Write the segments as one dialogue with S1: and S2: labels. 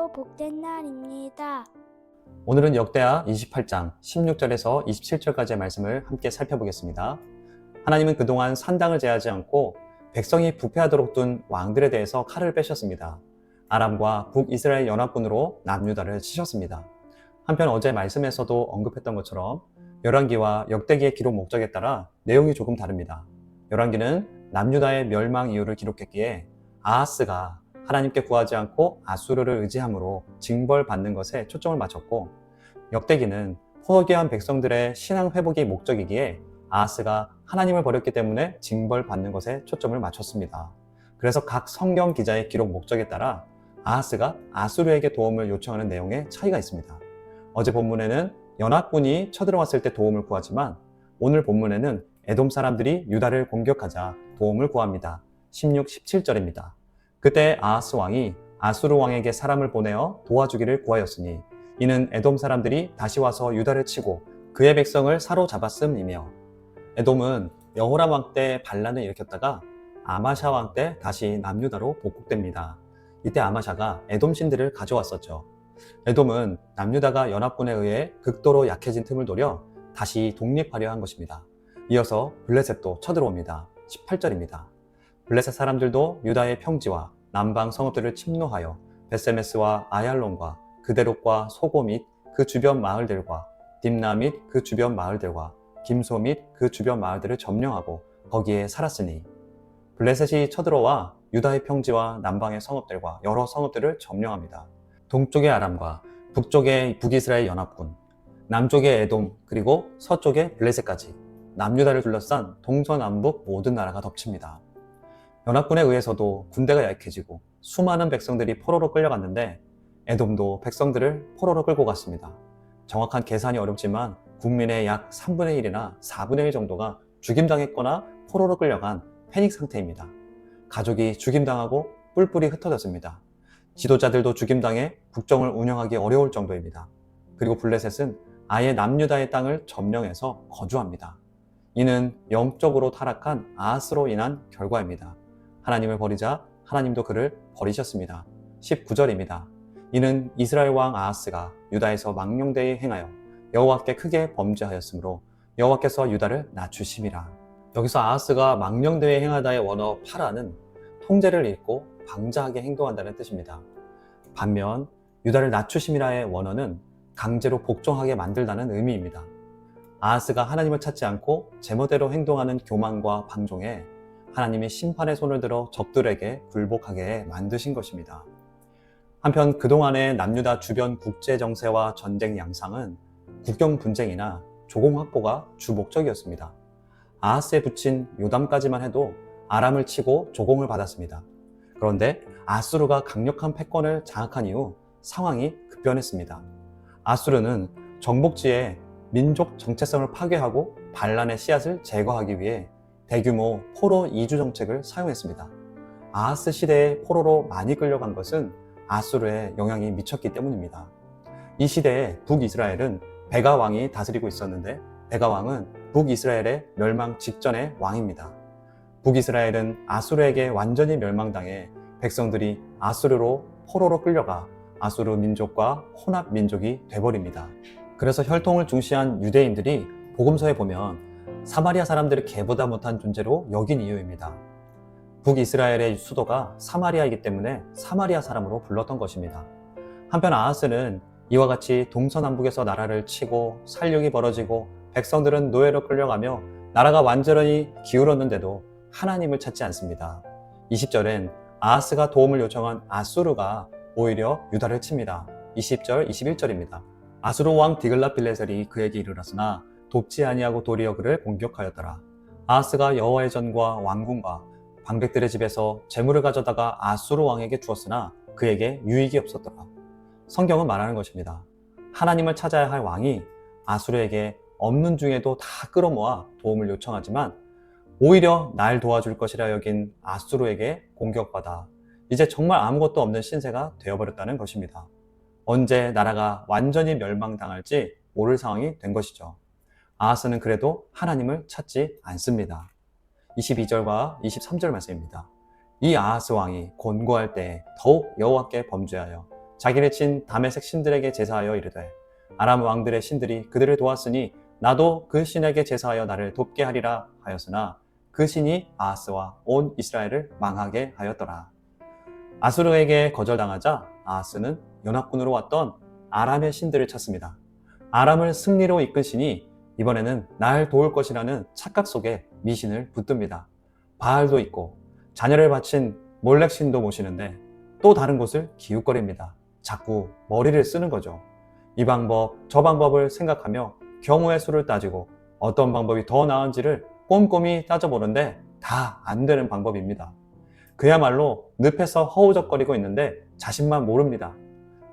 S1: 참으로 복된 날입니다.
S2: 오늘은 역대하 28장 16절에서 27절까지의 말씀을 함께 살펴보겠습니다. 하나님은 그동안 산당을 제하지 않고 백성이 부패하도록 둔 왕들에 대해서 칼을 빼셨습니다. 아람과 북이스라엘 연합군으로 남유다를 치셨습니다. 한편 어제 말씀에서도 언급했던 것처럼 열왕기와 역대기의 기록 목적에 따라 내용이 조금 다릅니다. 열왕기는 남유다의 멸망 이유를 기록했기에 아하스가 하나님께 구하지 않고 아수르를 의지함으로 징벌받는 것에 초점을 맞췄고, 역대기는 포기한 백성들의 신앙 회복이 목적이기에 아하스가 하나님을 버렸기 때문에 징벌받는 것에 초점을 맞췄습니다. 그래서 각 성경 기자의 기록 목적에 따라 아하스가 아수르에게 도움을 요청하는 내용에 차이가 있습니다. 어제 본문에는 연합군이 쳐들어왔을 때 도움을 구하지만 오늘 본문에는 에돔 사람들이 유다를 공격하자 도움을 구합니다. 16, 17절입니다. 그때 아하스 왕이 아수르 왕에게 사람을 보내어 도와주기를 구하였으니 이는 에돔 사람들이 다시 와서 유다를 치고 그의 백성을 사로잡았음이며, 에돔은 여호람 왕 때 반란을 일으켰다가 아마샤 왕 때 다시 남유다로 복국됩니다. 이때 아마샤가 에돔 신들을 가져왔었죠. 에돔은 남유다가 연합군에 의해 극도로 약해진 틈을 노려 다시 독립하려 한 것입니다. 이어서 블레셋도 쳐들어옵니다. 18절입니다. 블레셋 사람들도 유다의 평지와 남방 성읍들을 침노하여 베세메스와 아얄론과 그데롯과 소고 및 그 주변 마을들과 딥나 및 그 주변 마을들과 김소 및 그 주변 마을들을 점령하고 거기에 살았으니, 블레셋이 쳐들어와 유다의 평지와 남방의 성읍들과 여러 성읍들을 점령합니다. 동쪽의 아람과 북쪽의 북이스라엘 연합군, 남쪽의 에돔, 그리고 서쪽의 블레셋까지 남유다를 둘러싼 동서남북 모든 나라가 덮칩니다. 연합군에 의해서도 군대가 약해지고 수많은 백성들이 포로로 끌려갔는데 에돔도 백성들을 포로로 끌고 갔습니다. 정확한 계산이 어렵지만 국민의 약 3분의 1이나 4분의 1 정도가 죽임당했거나 포로로 끌려간 패닉 상태입니다. 가족이 죽임당하고 뿔뿔이 흩어졌습니다. 지도자들도 죽임당해 국정을 운영하기 어려울 정도입니다. 그리고 블레셋은 아예 남유다의 땅을 점령해서 거주합니다. 이는 영적으로 타락한 아하스로 인한 결과입니다. 하나님을 버리자 하나님도 그를 버리셨습니다. 19절입니다. 이는 이스라엘 왕 아하스가 유다에서 망령되이 행하여 여호와께 크게 범죄하였으므로 여호와께서 유다를 낮추심이라. 여기서 아하스가 망령되이 행하다의 원어 파라는 통제를 잃고 방자하게 행동한다는 뜻입니다. 반면 유다를 낮추심이라의 원어는 강제로 복종하게 만들다는 의미입니다. 아하스가 하나님을 찾지 않고 제멋대로 행동하는 교만과 방종에 하나님이 심판의 손을 들어 적들에게 굴복하게 만드신 것입니다. 한편 그동안의 남유다 주변 국제 정세와 전쟁 양상은 국경 분쟁이나 조공 확보가 주 목적이었습니다. 아하스에 붙인 요담까지만 해도 아람을 치고 조공을 받았습니다. 그런데 아수르가 강력한 패권을 장악한 이후 상황이 급변했습니다. 아수르는 정복지에 민족 정체성을 파괴하고 반란의 씨앗을 제거하기 위해 대규모 포로 이주 정책을 사용했습니다. 아하스 시대에 포로로 많이 끌려간 것은 아수르에 영향이 미쳤기 때문입니다. 이 시대에 북이스라엘은 베가 왕이 다스리고 있었는데, 베가 왕은 북이스라엘의 멸망 직전의 왕입니다. 북이스라엘은 아수르에게 완전히 멸망당해 백성들이 아수르로 포로로 끌려가 아수르 민족과 혼합 민족이 돼버립니다. 그래서 혈통을 중시한 유대인들이 복음서에 보면 사마리아 사람들을 개보다 못한 존재로 여긴 이유입니다. 북이스라엘의 수도가 사마리아이기 때문에 사마리아 사람으로 불렀던 것입니다. 한편 아하스는 이와 같이 동서남북에서 나라를 치고 살육이 벌어지고 백성들은 노예로 끌려가며 나라가 완전히 기울었는데도 하나님을 찾지 않습니다. 20절엔 아하스가 도움을 요청한 아수르가 오히려 유다를 칩니다. 20절, 21절입니다. 아수르 왕 디글랏빌레셀이 그에게 이르렀으나 돕지 아니하고 도리어 그를 공격하였더라. 아하스가 여호와의 전과 왕궁과 방백들의 집에서 재물을 가져다가 아수르 왕에게 주었으나 그에게 유익이 없었더라. 성경은 말하는 것입니다. 하나님을 찾아야 할 왕이 아수르에게 없는 중에도 다 끌어모아 도움을 요청하지만 오히려 날 도와줄 것이라 여긴 아수르에게 공격받아 이제 정말 아무것도 없는 신세가 되어버렸다는 것입니다. 언제 나라가 완전히 멸망당할지 모를 상황이 된 것이죠. 아하스는 그래도 하나님을 찾지 않습니다. 22절과 23절 말씀입니다. 이 아하스 왕이 곤고할 때 더욱 여호와께 범죄하여 자기를 친 다메섹 신들에게 제사하여 이르되 아람 왕들의 신들이 그들을 도왔으니 나도 그 신에게 제사하여 나를 돕게 하리라 하였으나 그 신이 아하스와 온 이스라엘을 망하게 하였더라. 아수르에게 거절당하자 아하스는 연합군으로 왔던 아람의 신들을 찾습니다. 아람을 승리로 이끈 신이 이번에는 날 도울 것이라는 착각 속에 미신을 붙듭니다. 바알도 있고 자녀를 바친 몰렉 신도 모시는데 또 다른 곳을 기웃거립니다. 자꾸 머리를 쓰는 거죠. 이 방법, 저 방법을 생각하며 경우의 수를 따지고 어떤 방법이 더 나은지를 꼼꼼히 따져보는데 다 안 되는 방법입니다. 그야말로 늪에서 허우적거리고 있는데 자신만 모릅니다.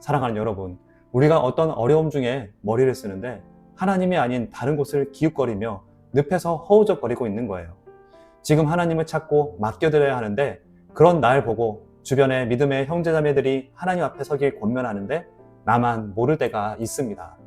S2: 사랑하는 여러분, 우리가 어떤 어려움 중에 머리를 쓰는데 하나님이 아닌 다른 곳을 기웃거리며 늪에서 허우적거리고 있는 거예요. 지금 하나님을 찾고 맡겨드려야 하는데 그런 날 보고 주변의 믿음의 형제자매들이 하나님 앞에 서길 권면하는데 나만 모를 때가 있습니다.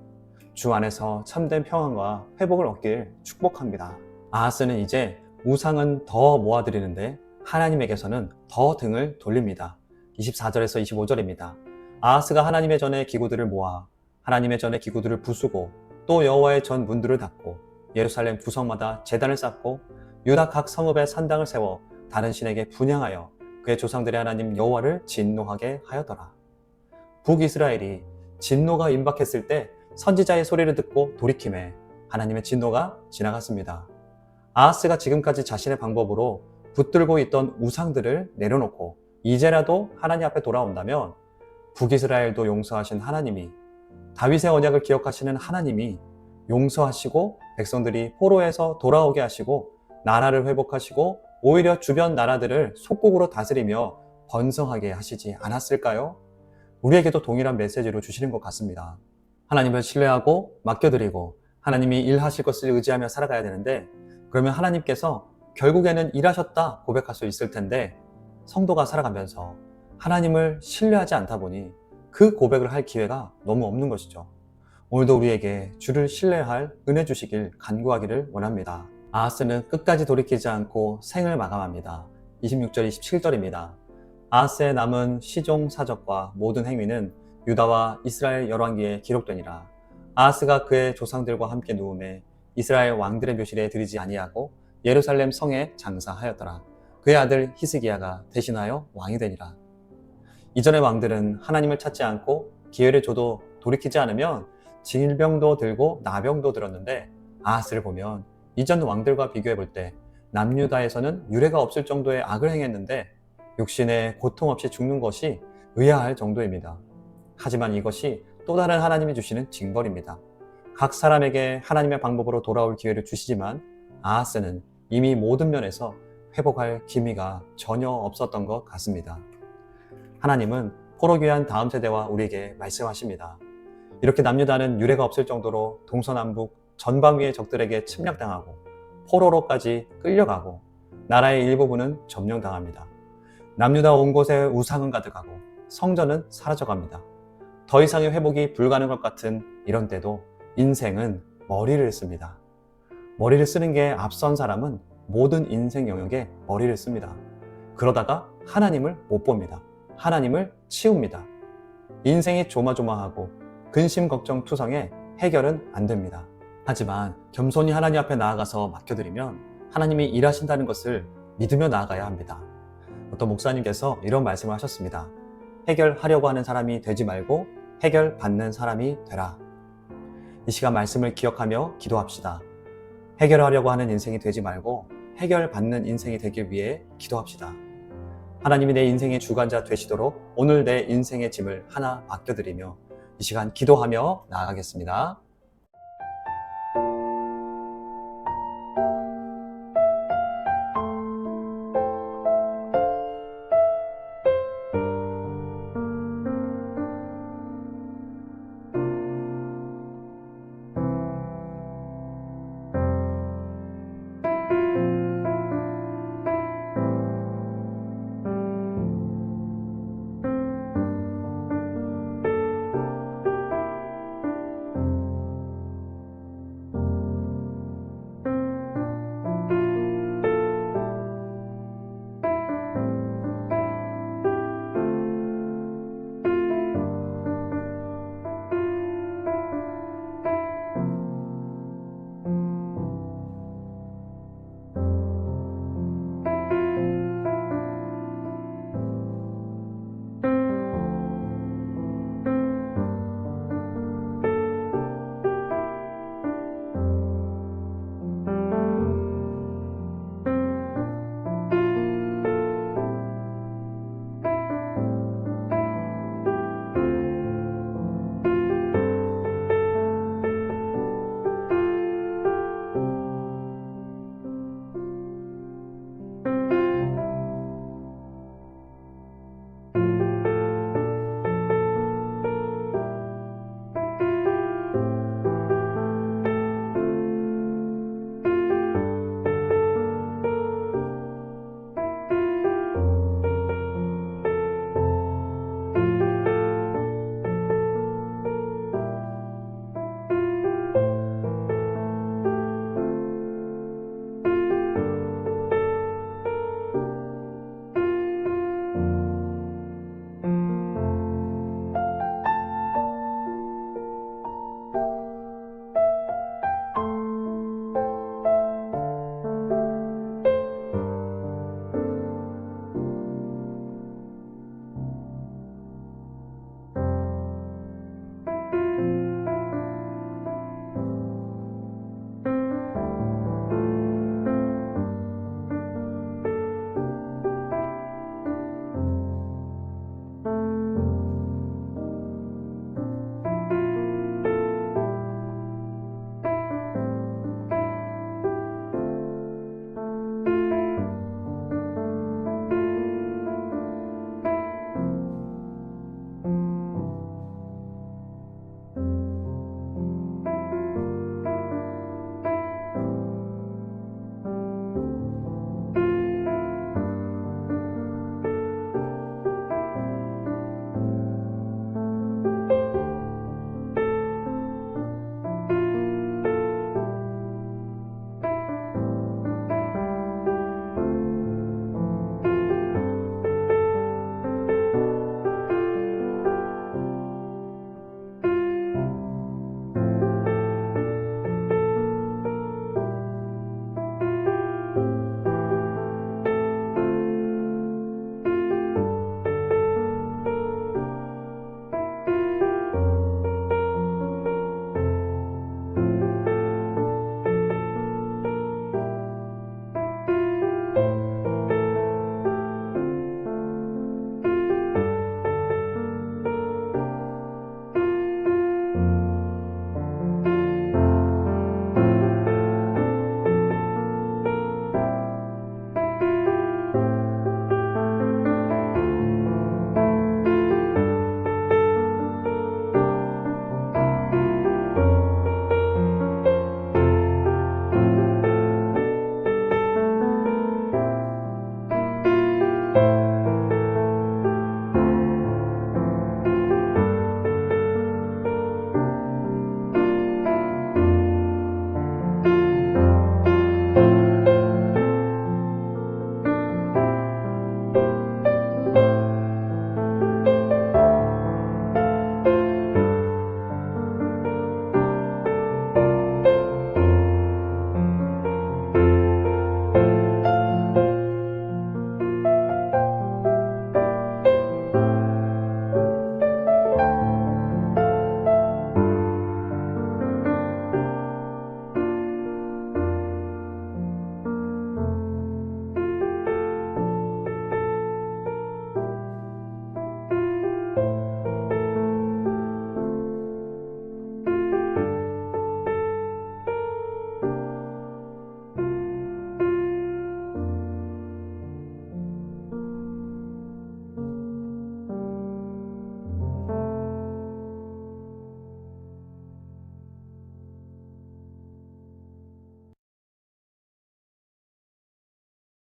S2: 주 안에서 참된 평안과 회복을 얻길 축복합니다. 아하스는 이제 우상은 더 모아드리는데 하나님에게서는 더 등을 돌립니다. 24절에서 25절입니다. 아하스가 하나님의 전에 기구들을 모아 하나님의 전에 기구들을 부수고 또 여호와의 전 문들을 닫고 예루살렘 구성마다 제단을 쌓고 유다 각 성읍에 산당을 세워 다른 신에게 분향하여 그의 조상들의 하나님 여호와를 진노하게 하였더라. 북이스라엘이 진노가 임박했을 때 선지자의 소리를 듣고 돌이킴에 하나님의 진노가 지나갔습니다. 아하스가 지금까지 자신의 방법으로 붙들고 있던 우상들을 내려놓고 이제라도 하나님 앞에 돌아온다면 북이스라엘도 용서하신 하나님이, 다윗의 언약을 기억하시는 하나님이 용서하시고 백성들이 포로에서 돌아오게 하시고 나라를 회복하시고 오히려 주변 나라들을 속국으로 다스리며 번성하게 하시지 않았을까요? 우리에게도 동일한 메시지로 주시는 것 같습니다. 하나님을 신뢰하고 맡겨드리고 하나님이 일하실 것을 의지하며 살아가야 되는데, 그러면 하나님께서 결국에는 일하셨다 고백할 수 있을 텐데 성도가 살아가면서 하나님을 신뢰하지 않다 보니 그 고백을 할 기회가 너무 없는 것이죠. 오늘도 우리에게 주를 신뢰할 은혜 주시길 간구하기를 원합니다. 아하스는 끝까지 돌이키지 않고 생을 마감합니다. 26절, 27절입니다. 아하스의 남은 시종 사적과 모든 행위는 유다와 이스라엘 열왕기에 기록되니라. 아하스가 그의 조상들과 함께 누움에 이스라엘 왕들의 묘실에 들이지 아니하고 예루살렘 성에 장사하였더라. 그의 아들 히스기야가 대신하여 왕이 되니라. 이전의 왕들은 하나님을 찾지 않고 기회를 줘도 돌이키지 않으면 질병도 들고 나병도 들었는데, 아하스를 보면 이전 왕들과 비교해 볼 때 남유다에서는 유례가 없을 정도의 악을 행했는데 육신에 고통 없이 죽는 것이 의아할 정도입니다. 하지만 이것이 또 다른 하나님이 주시는 징벌입니다. 각 사람에게 하나님의 방법으로 돌아올 기회를 주시지만 아하스는 이미 모든 면에서 회복할 기미가 전혀 없었던 것 같습니다. 하나님은 포로 귀환 다음 세대와 우리에게 말씀하십니다. 이렇게 남유다는 유례가 없을 정도로 동서남북 전방위의 적들에게 침략당하고 포로로까지 끌려가고 나라의 일부분은 점령당합니다. 남유다 온 곳에 우상은 가득하고 성전은 사라져갑니다. 더 이상의 회복이 불가능한 것 같은 이런 때도 인생은 머리를 씁니다. 머리를 쓰는 게 앞선 사람은 모든 인생 영역에 머리를 씁니다. 그러다가 하나님을 못 봅니다. 하나님을 치웁니다. 인생이 조마조마하고 근심 걱정 투성에 해결은 안 됩니다. 하지만 겸손히 하나님 앞에 나아가서 맡겨드리면 하나님이 일하신다는 것을 믿으며 나아가야 합니다. 어떤 목사님께서 이런 말씀을 하셨습니다. 해결하려고 하는 사람이 되지 말고 해결받는 사람이 되라. 이 시간 말씀을 기억하며 기도합시다. 해결하려고 하는 인생이 되지 말고 해결받는 인생이 되길 위해 기도합시다. 하나님이 내 인생의 주관자 되시도록 오늘 내 인생의 짐을 하나 맡겨드리며 이 시간 기도하며 나아가겠습니다.